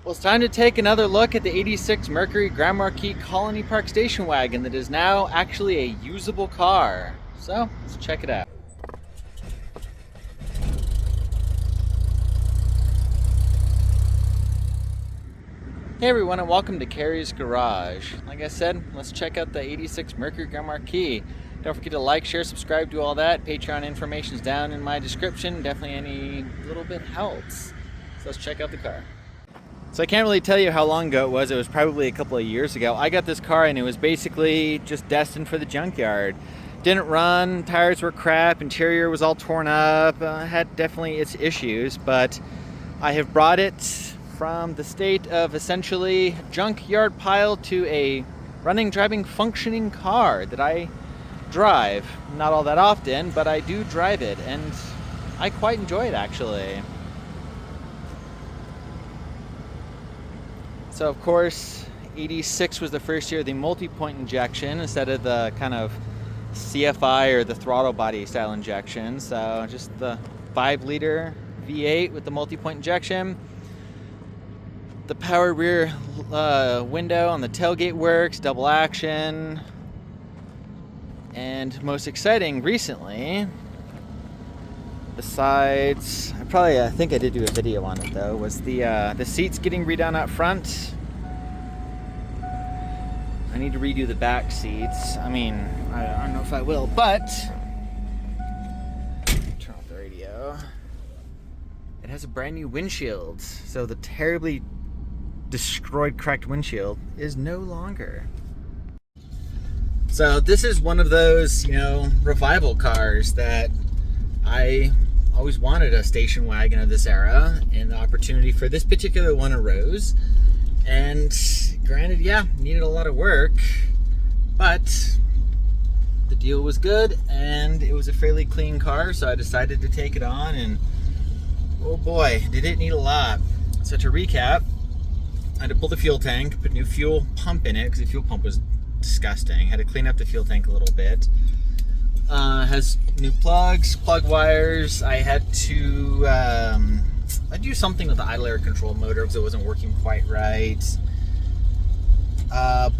Well, it's time to take another look at the 86 Mercury Grand Marquis Colony Park station wagon that is now actually a usable car. So, let's check it out. Hey everyone, and welcome to Carysgarage. Like I said, let's check out the 86 Mercury Grand Marquis. Don't forget to like, share, subscribe, do all that. Patreon information is down in my description. Definitely any little bit helps. So let's check out the car. So I can't really tell you how long ago it was. It was probably a couple of years ago. I got this car and it was basically just destined for the junkyard. Didn't run, tires were crap, interior was all torn up, had definitely its issues, but I have brought it from the state of essentially junkyard pile to a running, driving, functioning car that I drive. Not all that often, but I do drive it and I quite enjoy it actually. So of course, 86 was the first year of the multi-point injection instead of the kind of CFI or the throttle body style injection. So just the 5-liter V8 with the multi-point injection. The power rear window on the tailgate works, double action. And most exciting recently, besides, I think I did do a video on it though, was the seats getting redone up front. I need to redo the back seats. I mean, I don't know if I will, but turn off the radio. It has a brand new windshield, so the terribly destroyed, cracked windshield is no longer. So this is one of those, revival cars that I always wanted a station wagon of this era, and the opportunity for this particular one arose. And granted, needed a lot of work, but the deal was good and it was a fairly clean car, so I decided to take it on, and oh boy, did it need a lot. So to recap, I had to pull the fuel tank, put a new fuel pump in it because the fuel pump was disgusting. Had to clean up the fuel tank a little bit. Has new plugs, plug wires. I had to I do something with the idle air control motor because it wasn't working quite right.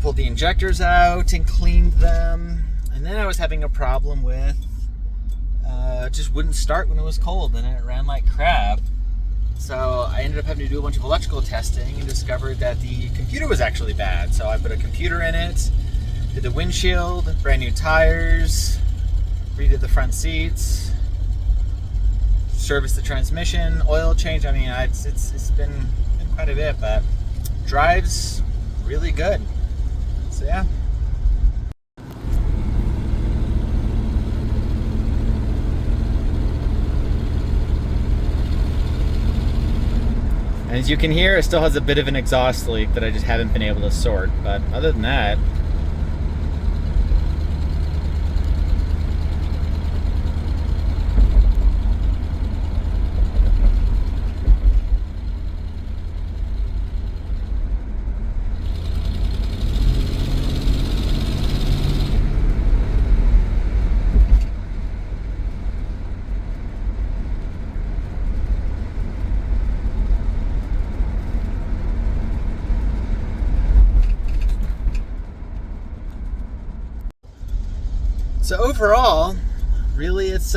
Pulled the injectors out and cleaned them, and then I was having a problem with it just wouldn't start when it was cold, and it ran like crap. So I ended up having to do a bunch of electrical testing and discovered that the computer was actually bad. So I put a computer in it, did the windshield, brand new tires, redid the front seats, serviced the transmission, oil change. I mean, it's been quite a bit, but drives really good. So yeah. As you can hear, it still has a bit of an exhaust leak that I just haven't been able to sort, but other than that, so overall, really it's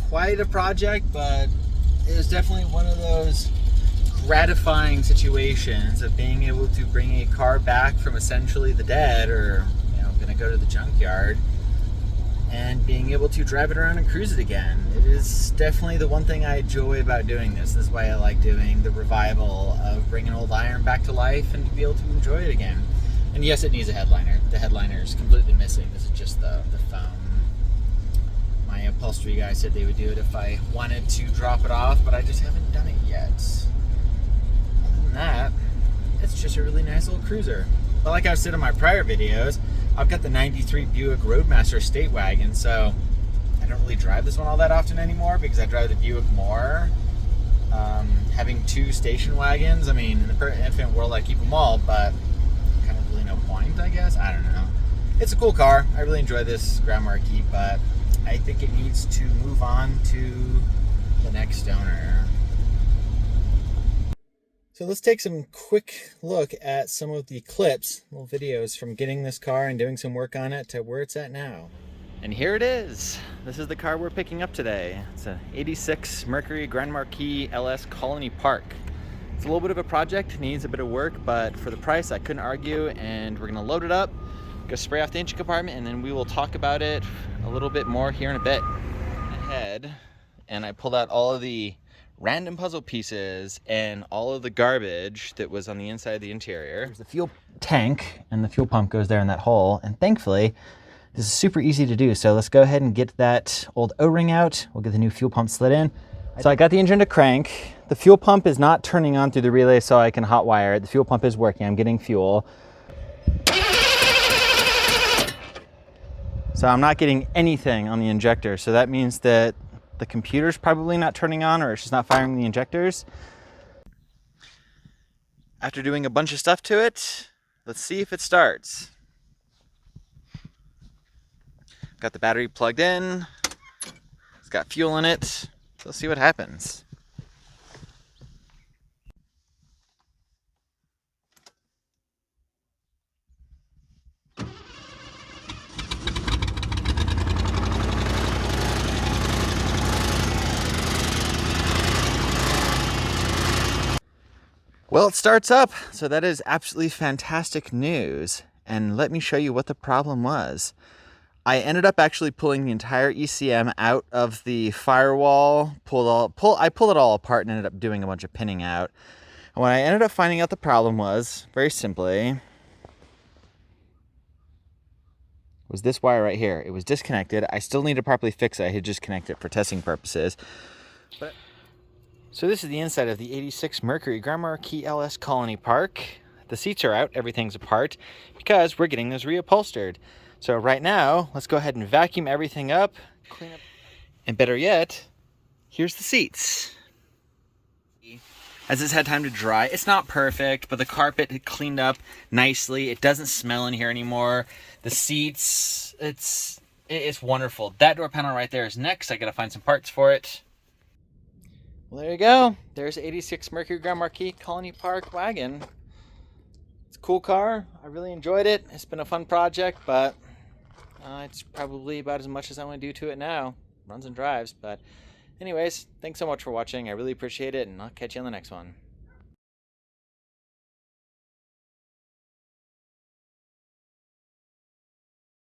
quite a project, but it was definitely one of those gratifying situations of being able to bring a car back from essentially the dead, or gonna go to the junkyard, and being able to drive it around and cruise it again. It is definitely the one thing I enjoy about doing this. This is why I like doing the revival of bringing old iron back to life and to be able to enjoy it again. And yes, it needs a headliner. The headliner is completely missing. This is just the foam. My upholstery guy said they would do it if I wanted to drop it off, but I just haven't done it yet. Other than that, it's just a really nice little cruiser. But like I've said in my prior videos, I've got the 93 Buick Roadmaster Estate Wagon, so I don't really drive this one all that often anymore because I drive the Buick more. Having two station wagons, I mean, in the infinite world I keep them all, but kind of really no point, I guess. I don't know. It's a cool car. I really enjoy this Grand Marquis, but I think it needs to move on to the next owner. So let's take some quick look at some of the clips, little videos from getting this car and doing some work on it to where it's at now. And here it is. This is the car we're picking up today. It's an 86 Mercury Grand Marquis LS Colony Park. It's a little bit of a project, needs a bit of work, but for the price I couldn't argue, and we're gonna load it up, go spray off the engine compartment, and then we will talk about it a little bit more here in a bit. Ahead, and I pulled out all of the random puzzle pieces and all of the garbage that was on the inside of the interior. There's the fuel tank, and the fuel pump goes there in that hole, and thankfully this is super easy to do. So let's go ahead and get that old O-ring out. We'll get the new fuel pump slid in. So I got the engine to crank. The fuel pump is not turning on through the relay, so I can hot wire it. The fuel pump is working. I'm getting fuel. So I'm not getting anything on the injector. So that means that the computer's probably not turning on, or it's just not firing the injectors. After doing a bunch of stuff to it, let's see if it starts. Got the battery plugged in. It's got fuel in it. So let's see what happens. Well, it starts up, so that is absolutely fantastic news. And let me show you what the problem was. I ended up actually pulling the entire ECM out of the firewall, I pulled it all apart and ended up doing a bunch of pinning out. And what I ended up finding out the problem was, very simply, was this wire right here. It was disconnected. I still need to properly fix it. I had just connected it for testing purposes. So this is the inside of the 86 Mercury Grand Marquis LS Colony Park. The seats are out, everything's apart, because we're getting this reupholstered. So right now, let's go ahead and vacuum everything up, clean up, and better yet, here's the seats. As this had time to dry, it's not perfect, but the carpet had cleaned up nicely. It doesn't smell in here anymore. The seats, it's wonderful. That door panel right there is next. I gotta find some parts for it. Well, there you go. There's 86 Mercury Grand Marquis Colony Park Wagon. It's a cool car. I really enjoyed it. It's been a fun project, but it's probably about as much as I want to do to it now. Runs and drives. But anyways, thanks so much for watching. I really appreciate it, and I'll catch you on the next one.